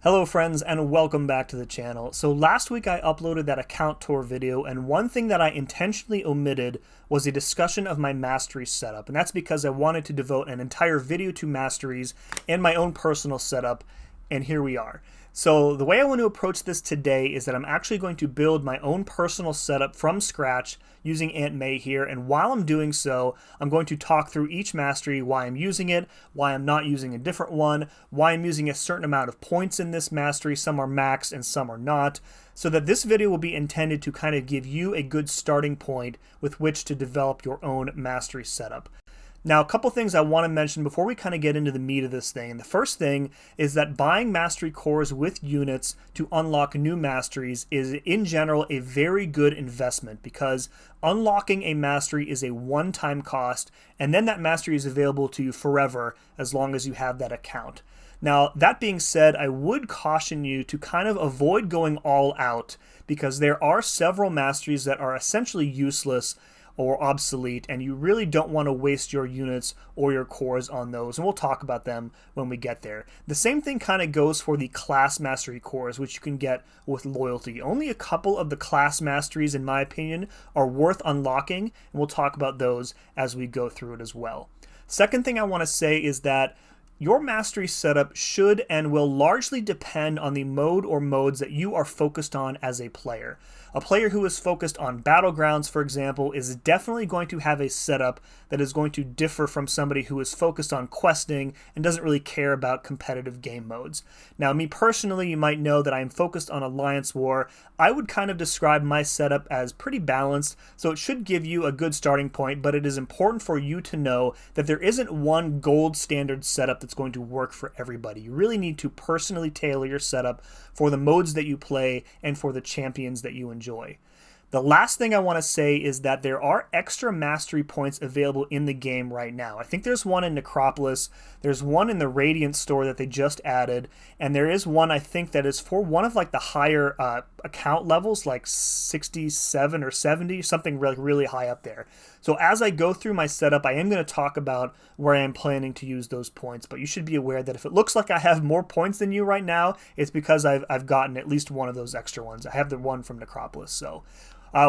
Hello friends and welcome back to the channel. So last week I uploaded that account tour video, and one thing that I intentionally omitted was a discussion of my mastery setup, and that's because I wanted to devote an entire video to masteries and my own personal setup, and here we are. So the way I want to approach this today is that I'm actually going to build my own personal setup from scratch using Aunt May here, and while I'm doing so, I'm going to talk through each mastery, why I'm using it, why I'm not using a different one, why I'm using a certain amount of points in this mastery, some are maxed and some are not, so that this video will be intended to kind of give you a good starting point with which to develop your own mastery setup. Now, a couple things I want to mention before we kind of get into the meat of this thing. And the first thing is that buying mastery cores with units to unlock new masteries is, in general, a very good investment, because unlocking a mastery is a one-time cost, and then that mastery is available to you forever as long as you have that account. Now, that being said, I would caution you to kind of avoid going all out, because there are several masteries that are essentially useless or obsolete, and you really don't want to waste your units or your cores on those, and we'll talk about them when we get there. The same thing kind of goes for the class mastery cores, which you can get with loyalty. Only a couple of the class masteries, in my opinion, are worth unlocking, and we'll talk about those as we go through it as well. Second thing I want to say is that your mastery setup should and will largely depend on the mode or modes that you are focused on as a player. A player who is focused on battlegrounds, for example, is definitely going to have a setup that is going to differ from somebody who is focused on questing and doesn't really care about competitive game modes. Now, me personally, you might know that I am focused on Alliance War. I would kind of describe my setup as pretty balanced, so it should give you a good starting point, but it is important for you to know that there isn't one gold standard setup that's going to work for everybody. You really need to personally tailor your setup for the modes that you play and for the champions that you enjoy. The last thing I want to say is that there are extra mastery points available in the game right now. I think there's one in Necropolis, there's one in the Radiant store that they just added, and there is one I think that is for one of like the higher account levels, like 67 or 70, something really high up there. So as I go through my setup, I am going to talk about where I am planning to use those points, but you should be aware that if it looks like I have more points than you right now, it's because I've gotten at least one of those extra ones. I have the one from Necropolis, so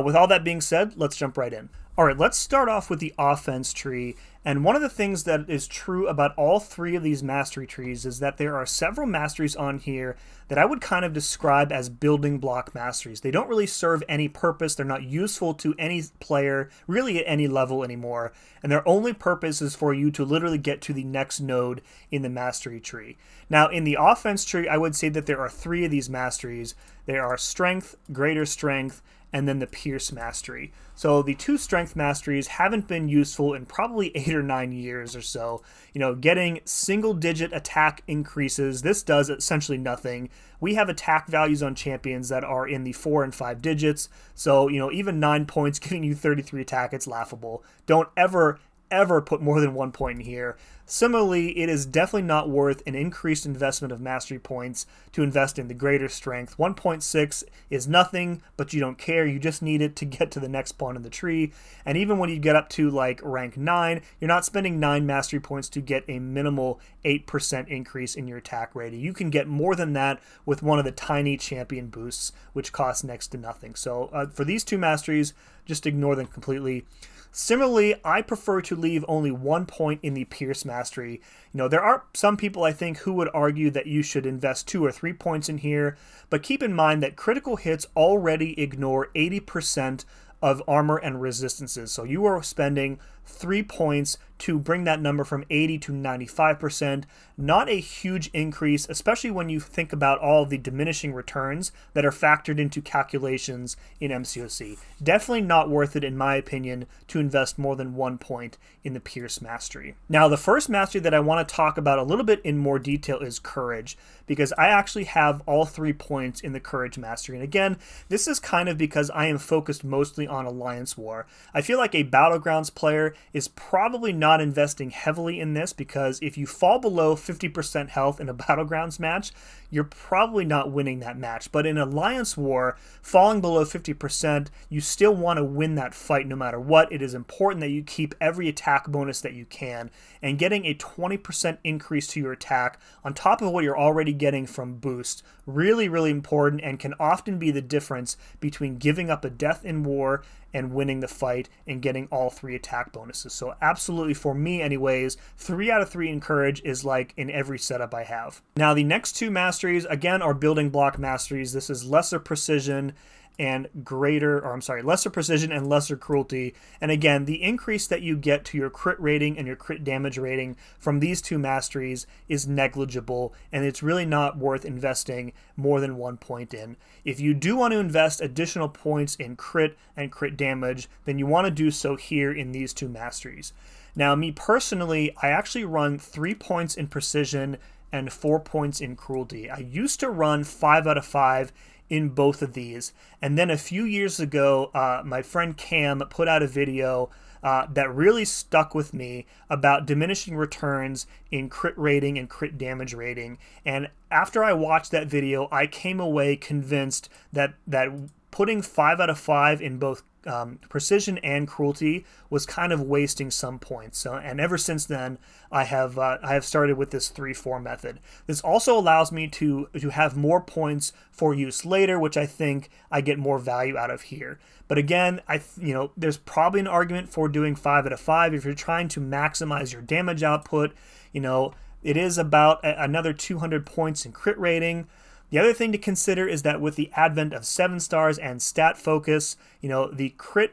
with all that being said, let's jump right in. All right, let's start off with the offense tree. And one of the things that is true about all three of these mastery trees is that there are several masteries on here that I would kind of describe as building block masteries. They don't really serve any purpose. They're not useful to any player, really at any level anymore. And their only purpose is for you to literally get to the next node in the mastery tree. Now, in the offense tree, I would say that there are three of these masteries. There are strength, greater strength, and then the Pierce mastery. So the two strength masteries haven't been useful in probably 8 or 9 years or so. You know, getting single digit attack increases, this does essentially nothing. We have attack values on champions that are in the 4 and 5 digits. So, you know, even 9 points giving you 33 attack, it's laughable. Don't ever put more than 1 point in here. Similarly, it is definitely not worth an increased investment of mastery points to invest in the greater strength. 1.6 is nothing, but you don't care. You just need it to get to the next pawn in the tree. And even when you get up to like rank 9, you're not spending 9 mastery points to get a minimal 8% increase in your attack rating. You can get more than that with one of the tiny champion boosts, which costs next to nothing. So for these two masteries, just ignore them completely. Similarly, I prefer to leave only 1 point in the Pierce mastery. You know, there are some people, I think, who would argue that you should invest 2 or 3 points in here, but keep in mind that critical hits already ignore 80% of armor and resistances. So you are spending 3 points to bring that number from 80 to 95%. Not a huge increase, especially when you think about all of the diminishing returns that are factored into calculations in MCOC. Definitely not worth it, in my opinion, to invest more than 1 point in the Pierce mastery. Now, the first mastery that I want to talk about a little bit in more detail is Courage, because I actually have all 3 points in the Courage mastery. And again, this is kind of because I am focused mostly on Alliance War. I feel like a Battlegrounds player is probably not investing heavily in this, because if you fall below 50% health in a Battlegrounds match, you're probably not winning that match. But in Alliance War, falling below 50%, you still want to win that fight no matter what. It is important that you keep every attack bonus that you can, and getting a 20% increase to your attack on top of what you're already getting from boost, really, really important, and can often be the difference between giving up a death in war and winning the fight and getting all 3 attack bonuses. So absolutely, for me anyways, 3 out of 3 encourage is like in every setup I have. Now the next 2 masteries, again, are building block masteries. This is lesser precision and lesser precision and lesser cruelty. And again, the increase that you get to your crit rating and your crit damage rating from these 2 masteries is negligible, and it's really not worth investing more than 1 point in. If you do want to invest additional points in crit and crit damage, then you want to do so here in these 2 masteries. Now, me personally, I actually run 3 points in precision and 4 points in cruelty. I used to run 5 out of 5 in both of these. And then a few years ago, my friend Cam put out a video that really stuck with me about diminishing returns in crit rating and crit damage rating. And after I watched that video, I came away convinced that putting 5 out of 5 in both precision and cruelty was kind of wasting some points. So, and ever since then, I have started with this 3-4 method. This also allows me to have more points for use later, which I think I get more value out of here. But again, there's probably an argument for doing 5 out of 5 if you're trying to maximize your damage output. It is about another 200 points in crit rating. The other thing to consider is that with the advent of 7 stars and stat focus, the crit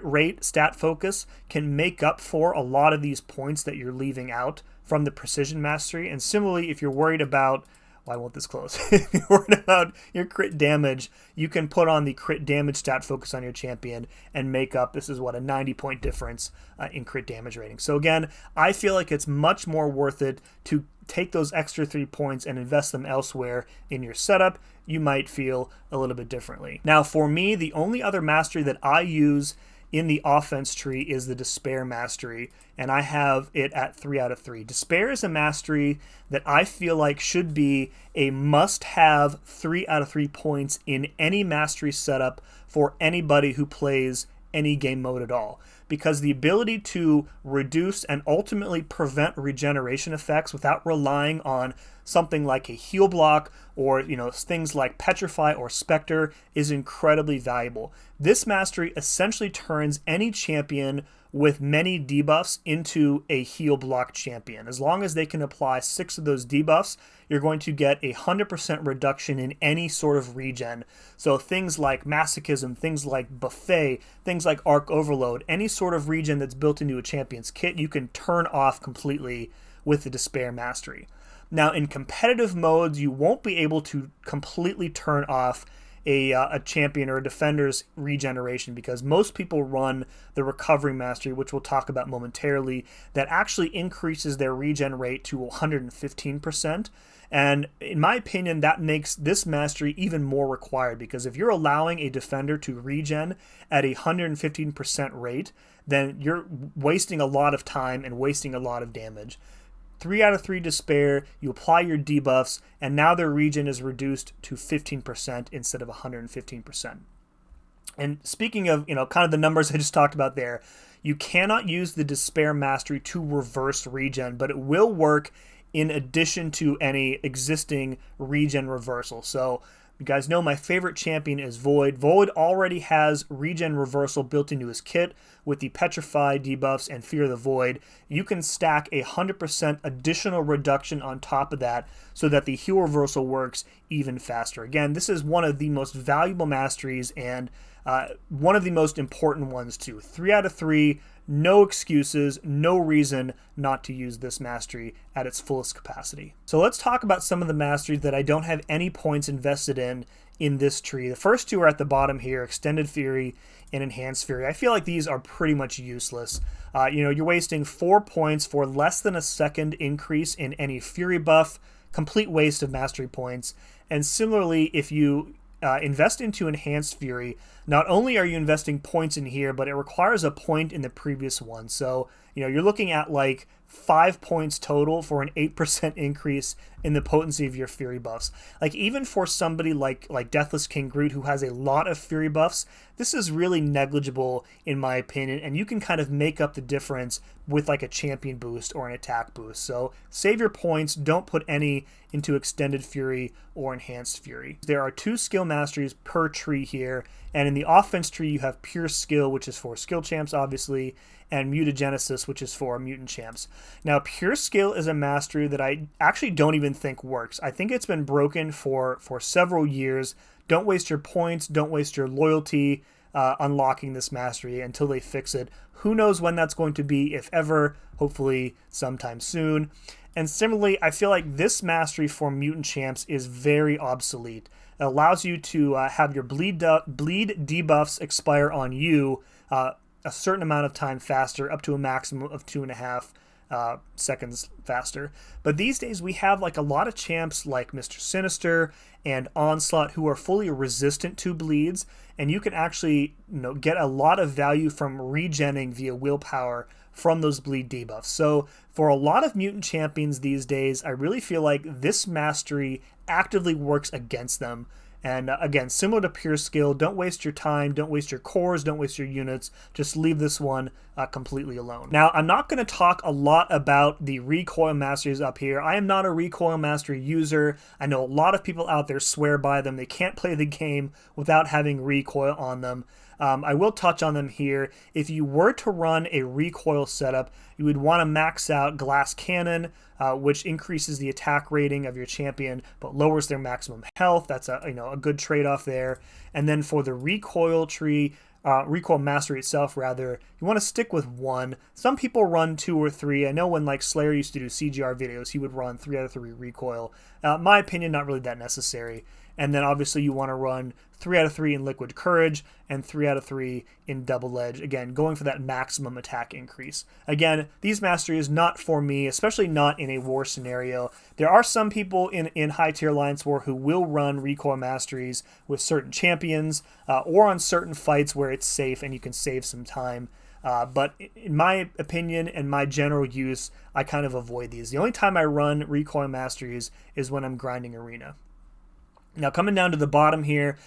rate stat focus can make up for a lot of these points that you're leaving out from the precision mastery. And similarly, if you're worried about, well, I want this close. If you're worried about your crit damage, you can put on the crit damage stat focus on your champion and make up, this is what, a 90-point difference in crit damage rating. So again, I feel like it's much more worth it to take those extra 3 points and invest them elsewhere in your setup. You might feel a little bit differently. Now, for me, the only other mastery that I use in the offense tree is the Despair mastery, and I have it at 3 out of 3. Despair is a mastery that I feel like should be a must-have 3 out of 3 points in any mastery setup for anybody who plays any game mode at all, because the ability to reduce and ultimately prevent regeneration effects without relying on something like a heal block or things like Petrify or Spectre is incredibly valuable. This mastery essentially turns any champion with many debuffs into a heal block champion. As long as they can apply 6 of those debuffs, you're going to get a 100% reduction in any sort of regen. So things like Masochism, things like Buffet, things like Arc Overload, any sort of regen that's built into a champion's kit, you can turn off completely with the Despair mastery. Now, in competitive modes, you won't be able to completely turn off a champion or a defender's regeneration, because most people run the Recovery mastery, which we'll talk about momentarily, that actually increases their regen rate to 115%. And in my opinion, that makes this mastery even more required, because if you're allowing a defender to regen at a 115% rate, then you're wasting a lot of time and wasting a lot of damage. 3 out of 3 Despair, you apply your debuffs, and now their regen is reduced to 15% instead of 115%. And speaking of, kind of the numbers I just talked about there, you cannot use the Despair mastery to reverse regen, but it will work in addition to any existing regen reversal. So you guys know my favorite champion is Void. Void already has regen reversal built into his kit with the Petrify debuffs and Fear the Void. You can stack 100% additional reduction on top of that so that the heal reversal works even faster. Again, this is one of the most valuable masteries and one of the most important ones too. 3 out of 3, no excuses, no reason not to use this mastery at its fullest capacity. So let's talk about some of the masteries that I don't have any points invested in this tree. The first 2 are at the bottom here, Extended Fury and Enhanced Fury. I feel like these are pretty much useless. You're wasting 4 points for less than a second increase in any Fury buff, complete waste of mastery points. And similarly, if you invest into Enhanced Fury, not only are you investing points in here, but it requires a point in the previous one. So, you're looking at like 5 points total for an 8% increase in the potency of your Fury buffs. Like, even for somebody like Deathless King Groot, who has a lot of Fury buffs, this is really negligible in my opinion, and you can kind of make up the difference with like a champion boost or an attack boost. So save your points, don't put any into Extended Fury or Enhanced Fury. There are 2 skill masteries per tree here, and in the offense tree you have Pure Skill, which is for skill champs obviously, and Mutagenesis, which is for mutant champs. Now, Pure Skill is a mastery that I actually don't even think works. I think it's been broken for several years. Don't waste your points, don't waste your loyalty unlocking this mastery until they fix it. Who knows when that's going to be, if ever, hopefully sometime soon. And similarly, I feel like this mastery for mutant champs is very obsolete. It allows you to have your bleed debuffs expire on you a certain amount of time faster, up to a maximum of 2.5 seconds faster. But these days we have like a lot of champs like Mr. Sinister and Onslaught who are fully resistant to bleeds, and you can actually get a lot of value from regenning via willpower from those bleed debuffs. So for a lot of mutant champions these days, I really feel like this mastery actively works against them. And again, similar to Pure Skill, don't waste your time, don't waste your cores, don't waste your units, just leave this one completely alone. Now, I'm not going to talk a lot about the recoil masteries up here. I am not a recoil mastery user. I know a lot of people out there swear by them. They can't play the game without having recoil on them. I will touch on them here. If you were to run a recoil setup, you would want to max out Glass Cannon, which increases the attack rating of your champion but lowers their maximum health. That's a good trade-off there. And then for the recoil tree, recoil mastery itself rather, you want to stick with 1. Some people run 2 or 3. I know when like Slayer used to do CGR videos, he would run 3 out of 3 recoil. My opinion, not really that necessary. And then obviously you want to run 3 out of 3 in Liquid Courage and 3 out of 3 in Double Edge. Again, going for that maximum attack increase. Again, these masteries not for me, especially not in a war scenario. There are some people in high tier Alliance War who will run recoil masteries with certain champions or on certain fights where it's safe and you can save some time. But in my opinion and my general use, I kind of avoid these. The only time I run recoil masteries is when I'm grinding arena. Now, coming down to the bottom here,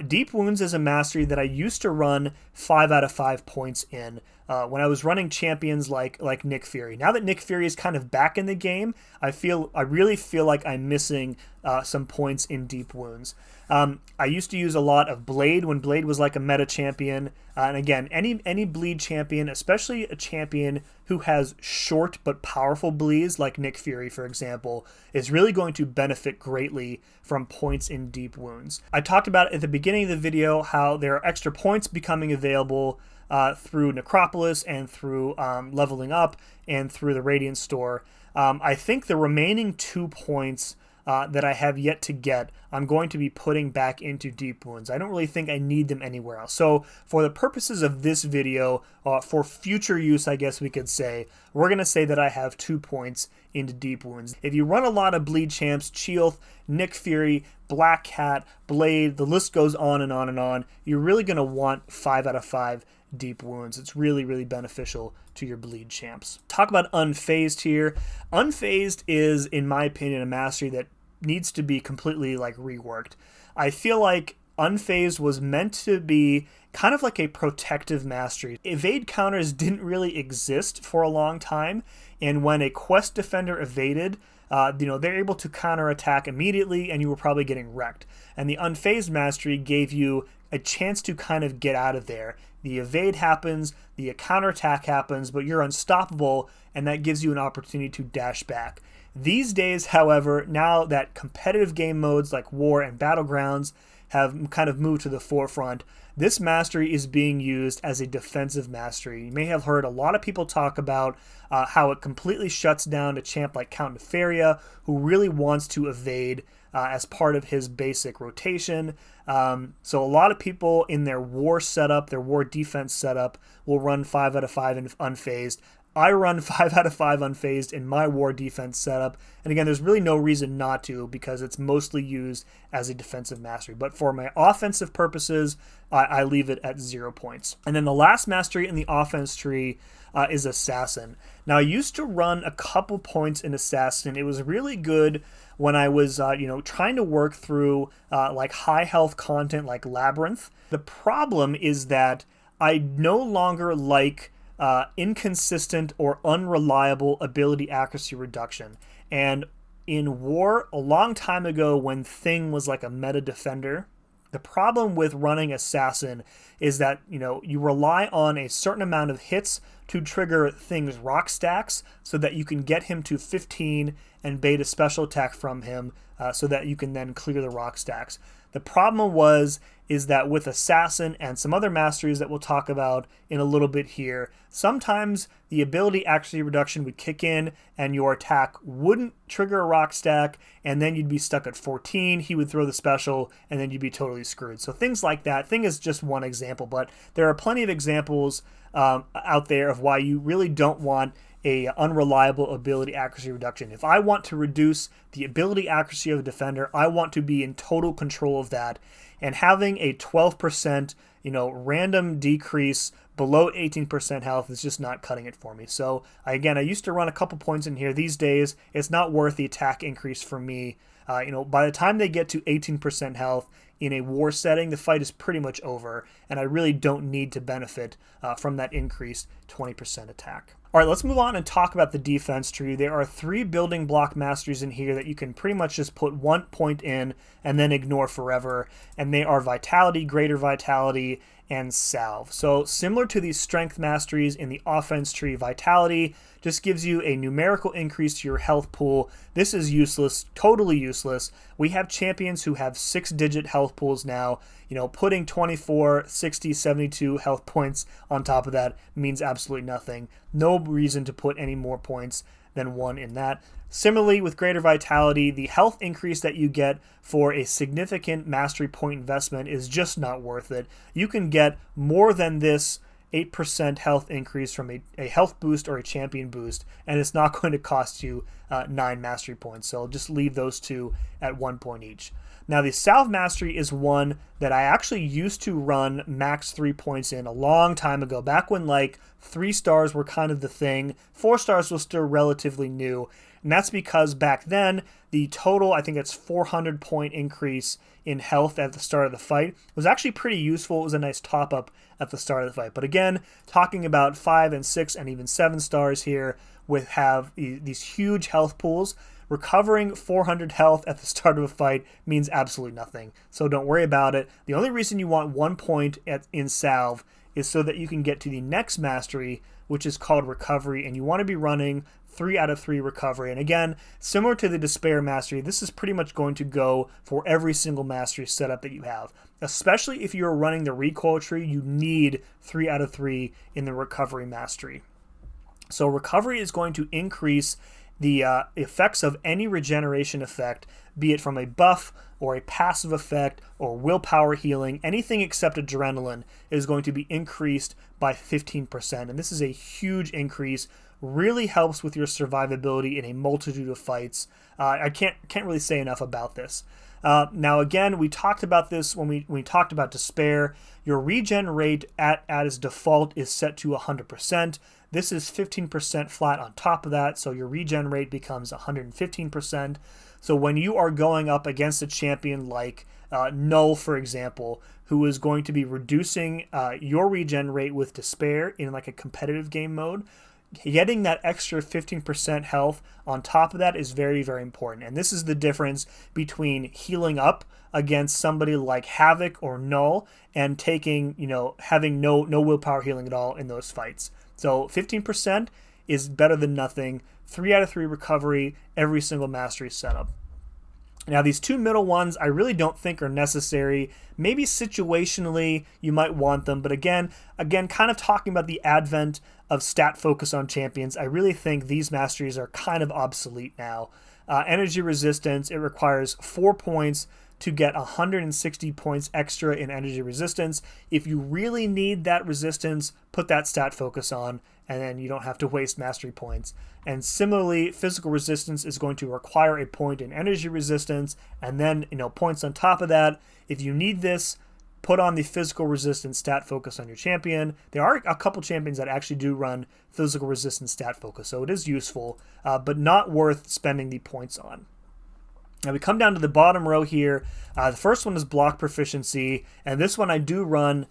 Deep Wounds is a mastery that I used to run 5 out of 5 points in when I was running champions like Nick Fury. Now that Nick Fury is kind of back in the game, I really feel like I'm missing some points in Deep Wounds. I used to use a lot of Blade when Blade was like a meta champion. And again, any bleed champion, especially a champion who has short but powerful bleeds, like Nick Fury, for example, is really going to benefit greatly from points in Deep Wounds. I talked about at the beginning of the video how there are extra points becoming available through Necropolis and through leveling up and through the Radiant Store. I think the remaining 2 points that I have yet to get, I'm going to be putting back into Deep Wounds. I don't really think I need them anywhere else. So for the purposes of this video, for future use, I guess we could say, we're going to say that I have 2 points into Deep Wounds. If you run a lot of bleed champs, Chioth, Nick Fury, Black Cat, Blade, the list goes on and on and on, you're really going to want 5 out of 5 Deep Wounds. It's really, really beneficial to your bleed champs. Talk about Unfazed here. Unfazed is, in my opinion, a mastery that needs to be completely like reworked. I feel like Unfazed was meant to be kind of like a protective mastery. Evade counters didn't really exist for a long time, and when a quest defender evaded, they're able to counterattack immediately, and you were probably getting wrecked. And the Unfazed mastery gave you a chance to kind of get out of there. The evade happens, the counterattack happens, but you're unstoppable, and that gives you an opportunity to dash back. These days, however, now that competitive game modes like War and Battlegrounds have kind of moved to the forefront, this mastery is being used as a defensive mastery. You may have heard a lot of people talk about how it completely shuts down a champ like Count Nefaria, who really wants to evade as part of his basic rotation. So a lot of people in their war setup, their war defense setup, will run 5 out of 5 in Unfazed. I run 5 out of 5 unfazed in my war defense setup. And again, there's really no reason not to because it's mostly used as a defensive mastery. But for my offensive purposes, I leave it at 0 points. And then the last mastery in the offense tree is Assassin. Now, I used to run a couple points in Assassin. It was really good when I was, trying to work through like high health content like Labyrinth. The problem is that I no longer like inconsistent or unreliable ability accuracy reduction. And in War, a long time ago when Thing was like a meta defender, the problem with running Assassin is that, you rely on a certain amount of hits to trigger Thing's rock stacks so that you can get him to 15 and bait a special attack from him so that you can then clear the rock stacks. The problem is that with Assassin and some other masteries that we'll talk about in a little bit here, sometimes the ability accuracy reduction would kick in and your attack wouldn't trigger a rock stack, and then you'd be stuck at 14, he would throw the special, and then you'd be totally screwed. So things like that. Thing is just one example, but there are plenty of examples out there of why you really don't want a unreliable ability accuracy reduction. If I want to reduce the ability accuracy of a defender, I want to be in total control of that. And having a 12%, random decrease below 18% health is just not cutting it for me. So again, I used to run a couple points in here. These days, it's not worth the attack increase for me. By the time they get to 18% health in a war setting, the fight is pretty much over, and I really don't need to benefit from that increased 20% attack. All right, let's move on and talk about the defense tree. There are 3 building block masteries in here that you can pretty much just put 1 point in and then ignore forever, and they are Vitality, Greater Vitality, and Salve. So similar to these strength masteries in the offense tree, Vitality just gives you a numerical increase to your health pool. This is useless, totally useless. We have champions who have 6-digit health pools now. Putting 24, 60, 72 health points on top of that means absolutely nothing. No reason to put any more points than 1 in that. Similarly, with Greater Vitality, the health increase that you get for a significant mastery point investment is just not worth it. You can get more than this 8% health increase from a health boost or a champion boost, and it's not going to cost you 9 mastery points. So just leave those 2 at 1 point each. Now, the Salve Mastery is one that I actually used to run max 3 points in a long time ago, back when like 3 stars were kind of the thing. 4 stars was still relatively new, and that's because back then the total, I think it's 400 point increase in health at the start of the fight was actually pretty useful. It was a nice top up at the start of the fight. But again, talking about 5 and 6 and even 7 stars here have these huge health pools. Recovering 400 health at the start of a fight means absolutely nothing, so don't worry about it. The only reason you want 1 point in Salve is so that you can get to the next mastery, which is called Recovery, and you want to be running 3 out of 3 Recovery. And again, similar to the Despair Mastery, this is pretty much going to go for every single mastery setup that you have. Especially if you're running the Recoil tree, you need 3 out of 3 in the Recovery Mastery. So Recovery is going to increase the effects of any regeneration effect, be it from a buff or a passive effect or willpower healing, anything except adrenaline is going to be increased by 15%. And this is a huge increase, really helps with your survivability in a multitude of fights. I can't really say enough about this. Now again, we talked about this when we talked about Despair. Your regen rate at its default is set to 100%. This is 15% flat on top of that, so your regen rate becomes 115%. So when you are going up against a champion like Null, for example, who is going to be reducing your regen rate with Despair in like a competitive game mode, getting that extra 15% health on top of that is very, very important. And this is the difference between healing up against somebody like Havoc or Null and taking, having no willpower healing at all in those fights. So 15% is better than nothing. 3 out of 3 recovery, every single mastery setup. Now, these 2 middle ones I really don't think are necessary. Maybe situationally you might want them, but again, kind of talking about the advent of stat focus on champions, I really think these masteries are kind of obsolete now. Energy resistance, it requires 4 points to get 160 points extra in energy resistance. If you really need that resistance, put that stat focus on, and then you don't have to waste mastery points. And similarly, physical resistance is going to require a point in energy resistance, and then points on top of that. If you need this, put on the physical resistance stat focus on your champion. There are a couple champions that actually do run physical resistance stat focus, so it is useful, but not worth spending the points on. Now we come down to the bottom row here. The first one is block proficiency, and this one I do run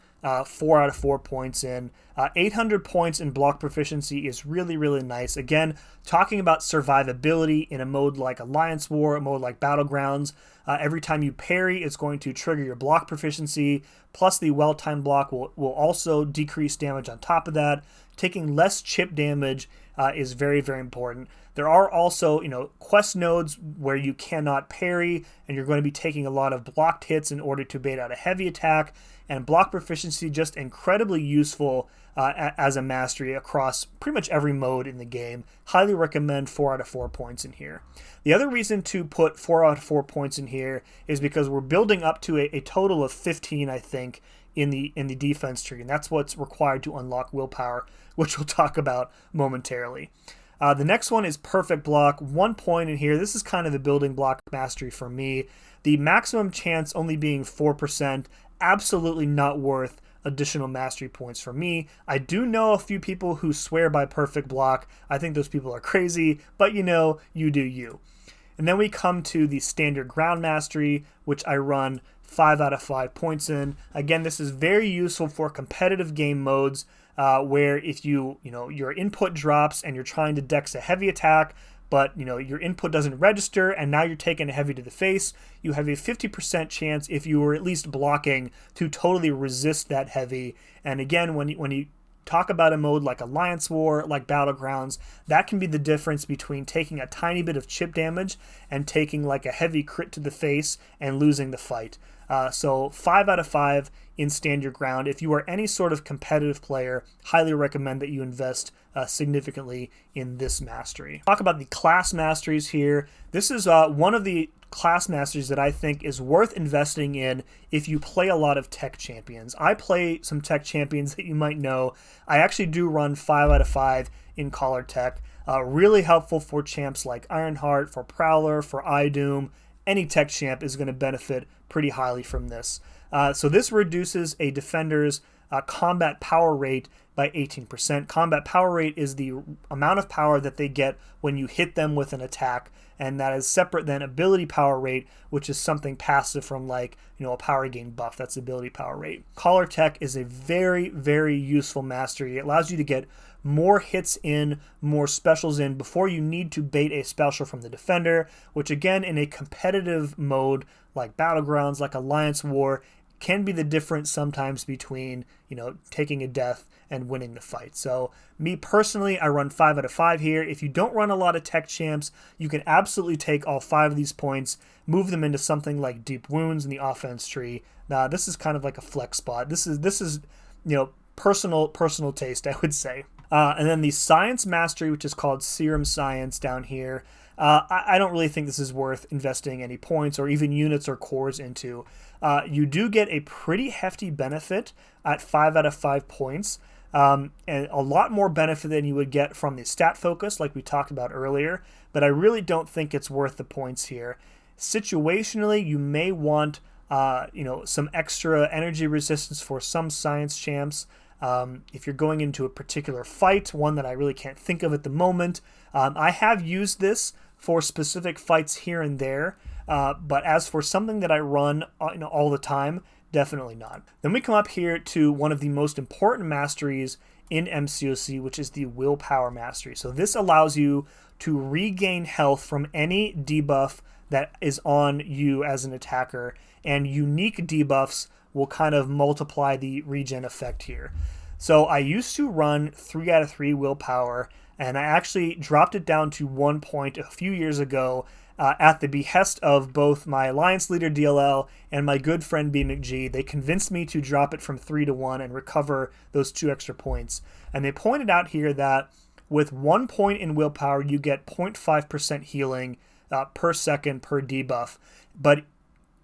4 out of 4 points in. 800 points in block proficiency is really, really nice. Again, talking about survivability in a mode like Alliance War, a mode like Battlegrounds. Every time you parry, it's going to trigger your block proficiency, plus the well-timed block will also decrease damage on top of that. Taking less chip damage is very, very important. There are also, quest nodes where you cannot parry, and you're going to be taking a lot of blocked hits in order to bait out a heavy attack. And block proficiency, just incredibly useful as a mastery across pretty much every mode in the game. Highly recommend 4 out of 4 points in here. The other reason to put 4 out of 4 points in here is because we're building up to a total of 15, I think, in the defense tree, and that's what's required to unlock willpower, which we'll talk about momentarily. The next one is perfect block. 1 point in here. This is kind of a building block mastery for me. The maximum chance only being 4%, absolutely not worth additional mastery points for me. I do know a few people who swear by perfect block. I think those people are crazy, but you do you. And then we come to the standard ground mastery, which I run 5 out of 5 points in. Again, this is very useful for competitive game modes where if your input drops and you're trying to dex a heavy attack, but your input doesn't register and now you're taking a heavy to the face, you have a 50% chance, if you were at least blocking, to totally resist that heavy. And again, when you talk about a mode like Alliance War, like Battlegrounds, that can be the difference between taking a tiny bit of chip damage and taking like a heavy crit to the face and losing the fight. So 5 out of 5 in stand your ground. If you are any sort of competitive player, highly recommend that you invest significantly in this mastery. Talk about the class masteries here. This is one of the class masteries that I think is worth investing in if you play a lot of tech champions. I play some tech champions that you might know. I actually do run 5 out of 5 in collar tech. Really helpful for champs like Ironheart, for Prowler, for iDoom. Any tech champ is going to benefit pretty highly from this. So this reduces a defender's combat power rate by 18%. Combat power rate is the amount of power that they get when you hit them with an attack, and that is separate than ability power rate, which is something passive from like a power gain buff. That's ability power rate. Collar tech is a very, very useful mastery. It allows you to get more hits in, more specials in before you need to bait a special from the defender, which again in a competitive mode like Battlegrounds, like Alliance War, can be the difference sometimes between taking a death and winning the fight. So me personally, I run 5 out of 5 here. If you don't run a lot of tech champs, you can absolutely take all 5 of these points, move them into something like deep wounds in the offense tree. Now this is kind of like a flex spot. This is personal taste, I would say. And then the science mastery, which is called serum science down here. I don't really think this is worth investing any points or even units or cores into. You do get a pretty hefty benefit at 5 out of 5 points, and a lot more benefit than you would get from the stat focus like we talked about earlier, but I really don't think it's worth the points here. Situationally, you may want some extra energy resistance for some science champs. If you're going into a particular fight, one that I really can't think of at the moment. I have used this for specific fights here and there, but as for something that I run all the time, definitely not. Then we come up here to one of the most important masteries in MCOC, which is the willpower mastery. So this allows you to regain health from any debuff that is on you as an attacker, and unique debuffs will kind of multiply the regen effect here. So I used to run 3 out of 3 willpower, and I actually dropped it down to 1 point a few years ago at the behest of both my Alliance Leader DLL and my good friend B McG. They convinced me to drop it from 3 to 1 and recover those 2 extra points. And they pointed out here that with 1 point in willpower, you get 0.5% healing per second per debuff. But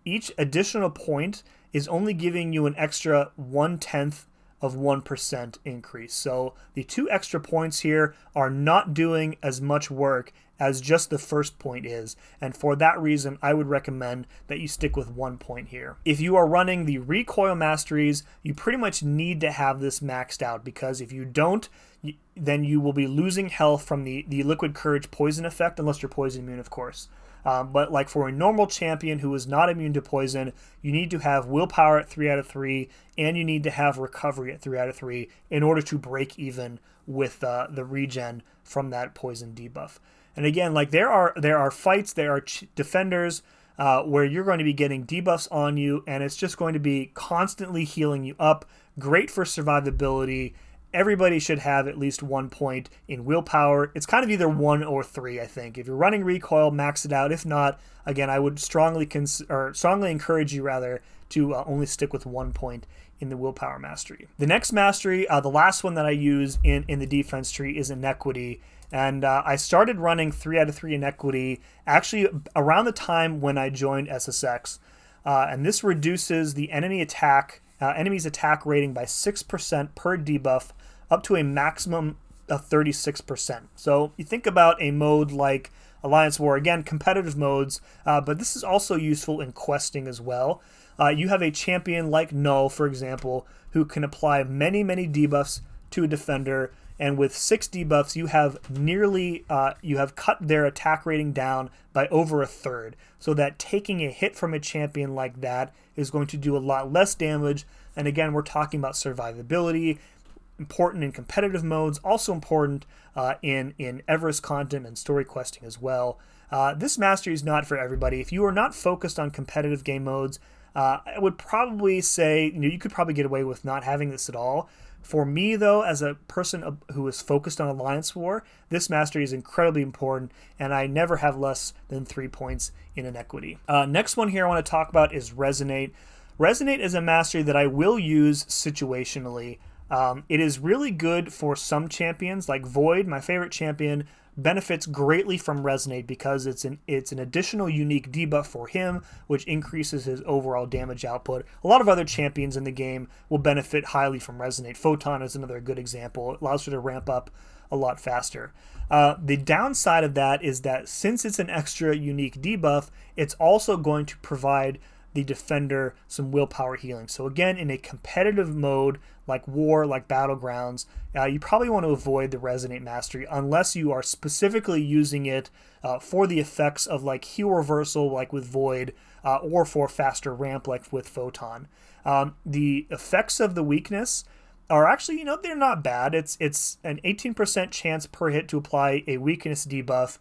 each additional point is only giving you an extra 1/10 of 1% increase. So the 2 extra points here are not doing as much work as just the first point is. And for that reason, I would recommend that you stick with 1 point here. If you are running the recoil masteries, you pretty much need to have this maxed out, because if you don't, then you will be losing health from the liquid courage poison effect, unless you're poison immune, of course. But like for a normal champion who is not immune to poison, you need to have willpower at 3 out of 3, and you need to have recovery at 3 out of 3 in order to break even with the regen from that poison debuff. And again, like there are fights, there are defenders where you're going to be getting debuffs on you, and it's just going to be constantly healing you up. Great for survivability. Everybody should have at least 1 point in willpower. It's kind of either 1 or 3, I think. If you're running recoil, max it out. If not, again, I would strongly encourage you rather to only stick with 1 point in the willpower mastery. The next mastery, the last one that I use in the defense tree, is inequity. And I started running 3 out of 3 inequity actually around the time when I joined SSX. And this reduces the enemy's attack rating by 6% per debuff, up to a maximum of 36%. So you think about a mode like Alliance War, again, competitive modes, but this is also useful in questing as well. You have a champion like Null, for example, who can apply many, many debuffs to a defender, and with 6 debuffs, you have cut their attack rating down by over a third, so that taking a hit from a champion like that is going to do a lot less damage. And again, we're talking about survivability, important in competitive modes, also important in Everest content and story questing as well. This mastery is not for everybody. If you are not focused on competitive game modes, I would probably say you could probably get away with not having this at all. For me, though, as a person who is focused on Alliance War, this mastery is incredibly important, and I never have less than 3 points in inequity. Next one here I want to talk about is Resonate. Resonate is a mastery that I will use situationally. It is really good for some champions, like Void, my favorite champion, benefits greatly from Resonate because it's an additional unique debuff for him, which increases his overall damage output. A lot of other champions in the game will benefit highly from Resonate. Photon is another good example. It allows you to ramp up a lot faster. The downside of that is that since it's an extra unique debuff, it's also going to provide the defender some willpower healing. So again, in a competitive mode like War, like Battlegrounds, you probably want to avoid the Resonate Mastery unless you are specifically using it for the effects of like heal reversal like with Void, or for faster ramp like with Photon. The effects of the weakness are actually, they're not bad. It's an 18% chance per hit to apply a weakness debuff.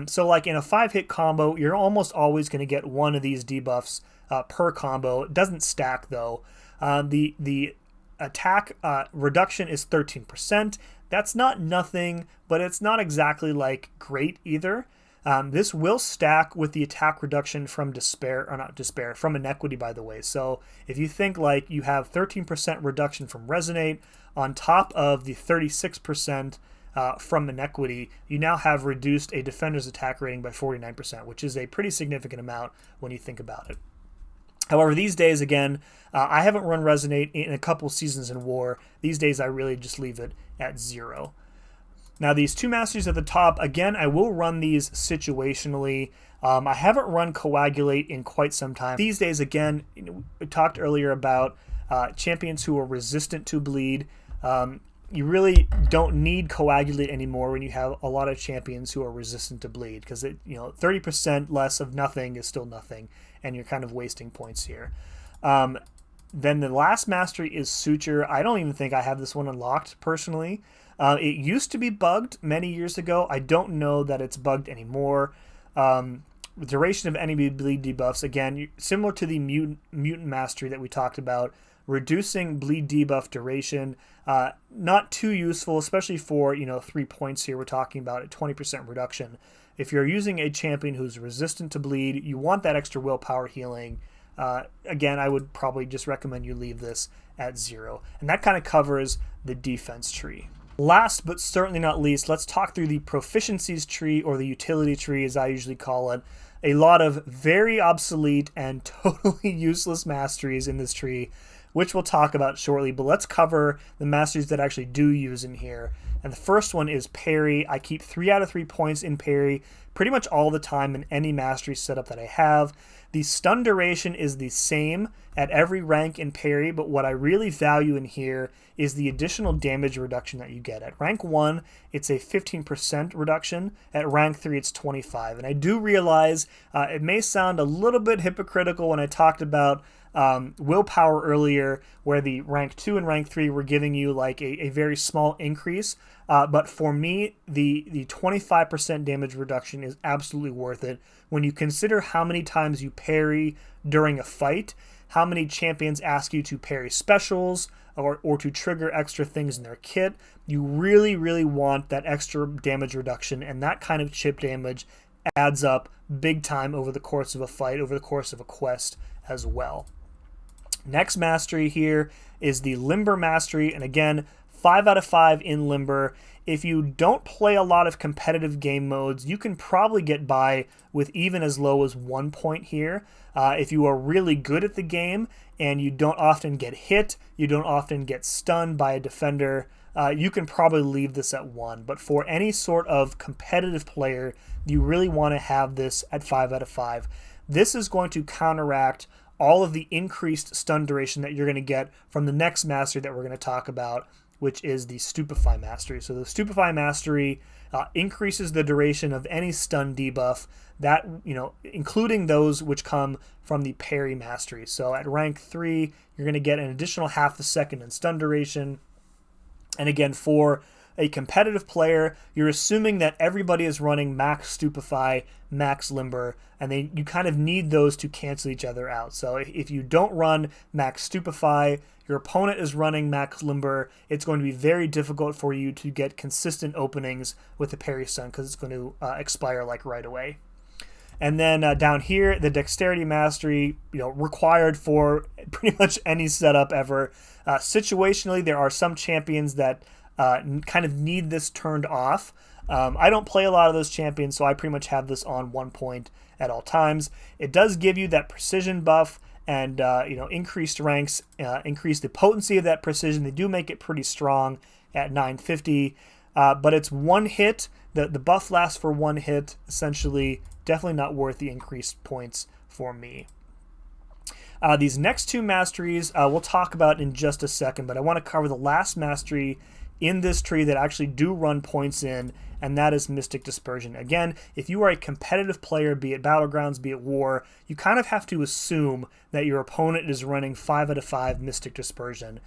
So like in a 5-hit combo, you're almost always going to get one of these debuffs per combo. It doesn't stack though. The attack reduction is 13%. That's not nothing, but it's not exactly like great either. This will stack with the attack reduction from from Inequity, by the way. So if you think like you have 13% reduction from Resonate on top of the 36% from Inequity, you now have reduced a defender's attack rating by 49%, which is a pretty significant amount when you think about it. However, these days, again, I haven't run Resonate in a couple seasons in War. These days, I really just leave it at 0. Now, these 2 masters at the top, again, I will run these situationally. I haven't run Coagulate in quite some time. These days, again, we talked earlier about champions who are resistant to bleed. You really don't need Coagulate anymore when you have a lot of champions who are resistant to bleed, because 30% less of nothing is still nothing, and you're kind of wasting points here. Then the last mastery is Suture. I don't even think I have this one unlocked personally. It used to be bugged many years ago. I don't know that it's bugged anymore. Duration of enemy bleed debuffs, again, similar to the mutant mastery that we talked about, reducing bleed debuff duration. Not too useful, especially for 3 points here. We're talking about a 20% reduction. If you're using a champion who's resistant to bleed, you want that extra willpower healing. Again, I would probably just recommend you leave this at 0. And that kind of covers the defense tree. Last but certainly not least, let's talk through the proficiencies tree, or the utility tree as I usually call it. a lot of very obsolete and totally useless masteries in this tree, which we'll talk about shortly, but let's cover the masteries that I actually do use in here. And the first one is parry. I keep 3 out of 3 points in parry pretty much all the time in any mastery setup that I have. The stun duration is the same at every rank in parry, but what I really value in here is the additional damage reduction that you get. At rank 1, it's a 15% reduction. At rank 3, it's 25%. And I do realize it may sound a little bit hypocritical when I talked about willpower earlier, where the rank 2 and rank 3 were giving you like a very small increase. But for me, the 25% damage reduction is absolutely worth it. When you consider how many times you parry during a fight, how many champions ask you to parry specials or to trigger extra things in their kit, you really, really want that extra damage reduction, and that kind of chip damage adds up big time over the course of a fight, over the course of a quest as well. Next mastery here is the Limber mastery, and again, 5 out of 5 in Limber. If you don't play a lot of competitive game modes, you can probably get by with even as low as 1 point here. If you are really good at the game and you don't often get hit, you don't often get stunned by a defender, you can probably leave this at 1. But for any sort of competitive player, you really want to have this at 5 out of 5. This is going to counteract all of the increased stun duration that you're going to get from the next mastery that we're going to talk about, which is the Stupefy mastery. So the Stupefy mastery increases the duration of any stun debuff, that, including those which come from the parry mastery. So at rank 3, you're going to get an additional half a second in stun duration. And again, for a competitive player, you're assuming that everybody is running max Stupefy, max Limber, and you kind of need those to cancel each other out. So if you don't run max Stupefy, your opponent is running max Limber, it's going to be very difficult for you to get consistent openings with the parry stun because it's going to expire like right away. And then down here, the Dexterity mastery, required for pretty much any setup ever. Situationally, there are some champions that kind of need this turned off. I don't play a lot of those champions, so I pretty much have this on 1 point at all times. It does give you that precision buff and increased ranks, increase the potency of that precision. They do make it pretty strong at 950, but it's one hit. The buff lasts for 1 hit, essentially. Definitely not worth the increased points for me. These next 2 masteries we'll talk about in just a second, but I want to cover the last mastery in this tree that actually do run points in, and that is Mystic Dispersion. Again, if you are a competitive player, be it Battlegrounds, be it War, you kind of have to assume that your opponent is running 5 out of 5 Mystic Dispersion.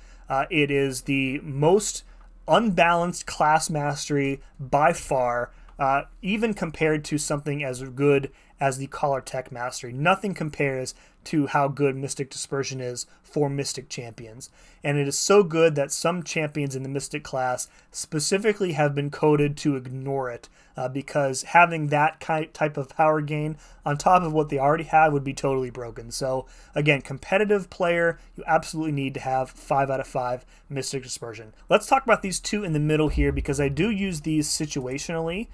It is the most unbalanced class mastery by far, even compared to something as good as the Collar Tech mastery. Nothing compares to how good Mystic Dispersion is for Mystic champions. And it is so good that some champions in the Mystic class specifically have been coded to ignore it, because having that type of power gain on top of what they already have would be totally broken. So again, competitive player, you absolutely need to have 5 out of 5 Mystic Dispersion. Let's talk about these 2 in the middle here, because I do use these situationally.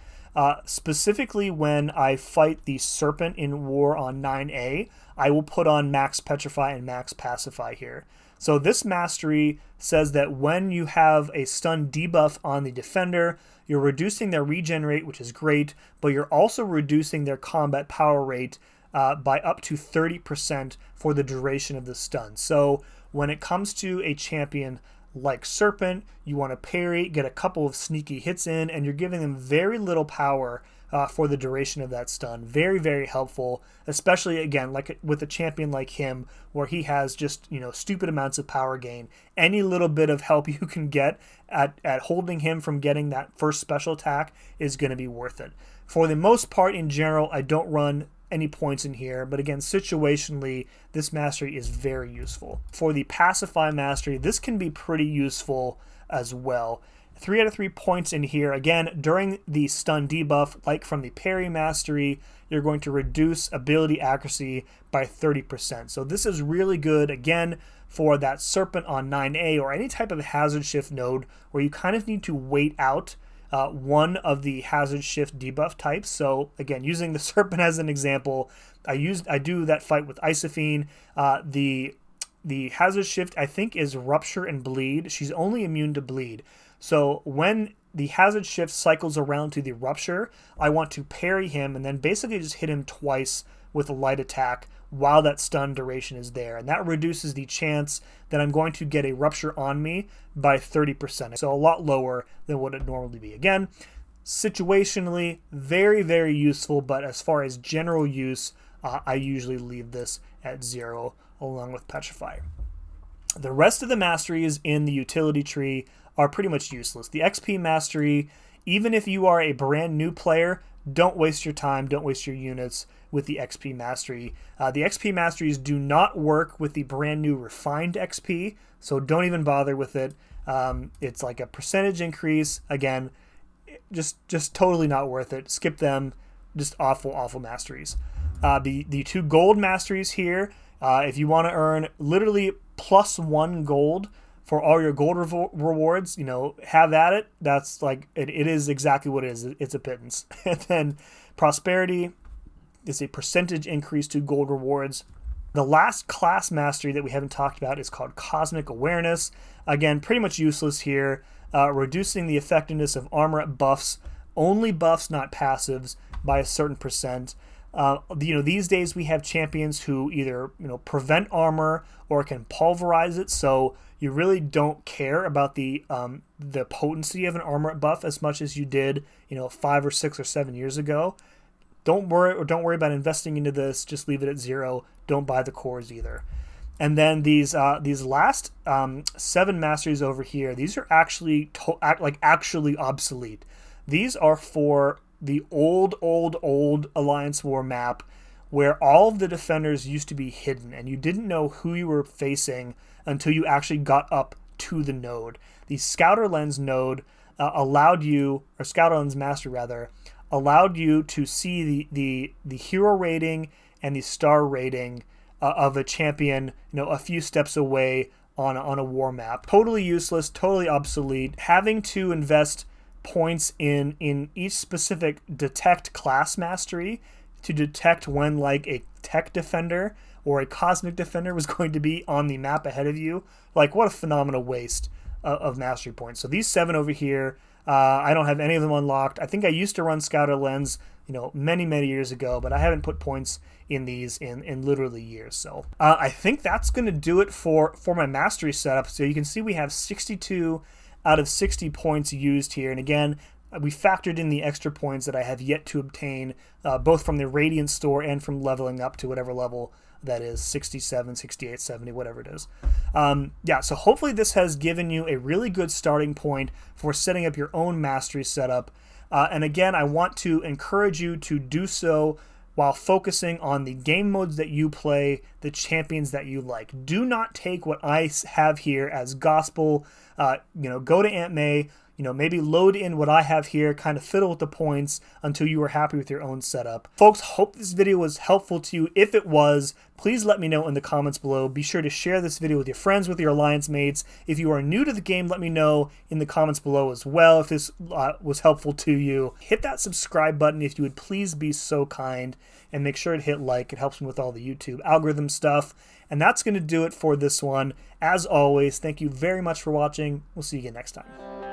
Specifically when I fight the Serpent in War on 9A, I will put on Max Petrify and Max Pacify here. So this mastery says that when you have a stun debuff on the defender, you're reducing their regen rate, which is great, but you're also reducing their combat power rate by up to 30% for the duration of the stun. So when it comes to a champion like Serpent, you want to parry, get a couple of sneaky hits in, and you're giving them very little power for the duration of that stun. Very, very helpful, especially, again, like with a champion like him, where he has just, stupid amounts of power gain. Any little bit of help you can get at holding him from getting that first special attack is going to be worth it. For the most part, in general, I don't run any points in here, but again, situationally, this mastery is very useful. For the Pacify mastery, this can be pretty useful as well. 3 out of 3 points in here. Again, during the stun debuff, like from the parry mastery, you're going to reduce ability accuracy by 30%. So this is really good, again, for that Serpent on 9A or any type of hazard shift node where you kind of need to wait out one of the hazard shift debuff types. So again, using the Serpent as an example, I do that fight with Isophene. The hazard shift, I think, is Rupture and Bleed. She's only immune to Bleed. So when the hazard shift cycles around to the Rupture, I want to parry him and then basically just hit him twice with a light attack while that stun duration is there. And that reduces the chance that I'm going to get a Rupture on me by 30%. So a lot lower than what it normally be. Again, situationally, very, very useful, but as far as general use, I usually leave this at 0 along with Petrify. The rest of the masteries in the utility tree are pretty much useless. The XP mastery, even if you are a brand new player, don't waste your time, don't waste your units with the XP mastery. The XP masteries do not work with the brand new refined XP, so don't even bother with it. It's like a percentage increase. Again, just totally not worth it. Skip them. Just awful masteries. The 2 gold masteries here, if you want to earn literally +1 gold for all your gold rewards, you know, have at it. That's like, it is exactly what it is. It's a pittance. And then prosperity is a percentage increase to gold rewards. The last class mastery that we haven't talked about is called Cosmic Awareness. Again, pretty much useless here. Reducing the effectiveness of armor at buffs, only buffs, not passives, by a certain percent. You know, these days we have champions who either, you know, prevent armor or can pulverize it, so you really don't care about the potency of an armor buff as much as you did, you know, 5 or 6 or 7 years ago. Don't worry about investing into this. Just leave it at 0. Don't buy the cores either. And then these last 7 masteries over here, these are actually actually obsolete. These are for the old Alliance War map where all of the defenders used to be hidden and you didn't know who you were facing until you actually got up to the node. The Scouter Lens node allowed you, or Scouter Lens Master rather, allowed you to see the hero rating and the star rating of a champion, you know, a few steps away on a war map. Totally useless, totally obsolete. Having to invest points in each specific detect class mastery to detect when like a tech defender or a cosmic defender was going to be on the map ahead of you. Like, what a phenomenal waste of mastery points. So these 7 over here, I don't have any of them unlocked. I think I used to run Scouter Lens, you know, many years ago, but I haven't put points in these in literally years. So I think that's going to do it for my mastery setup. So you can see we have 62 out of 60 points used here. And again, we factored in the extra points that I have yet to obtain, both from the Radiant store and from leveling up to whatever level that is, 67, 68, 70, whatever it is. Yeah, so hopefully this has given you a really good starting point for setting up your own mastery setup. And again, I want to encourage you to do so while focusing on the game modes that you play, the champions that you like. Do not take what I have here as gospel. You know, go to Aunt May, you know, maybe load in what I have here, kind of fiddle with the points until you are happy with your own setup. Folks, hope this video was helpful to you. If it was, please let me know in the comments below. Be sure to share this video with your friends, with your alliance mates. If you are new to the game, let me know in the comments below as well if this was helpful to you. Hit that subscribe button if you would please be so kind, and make sure to hit like. It helps me with all the YouTube algorithm stuff. And that's going to do it for this one. As always, thank you very much for watching. We'll see you again next time.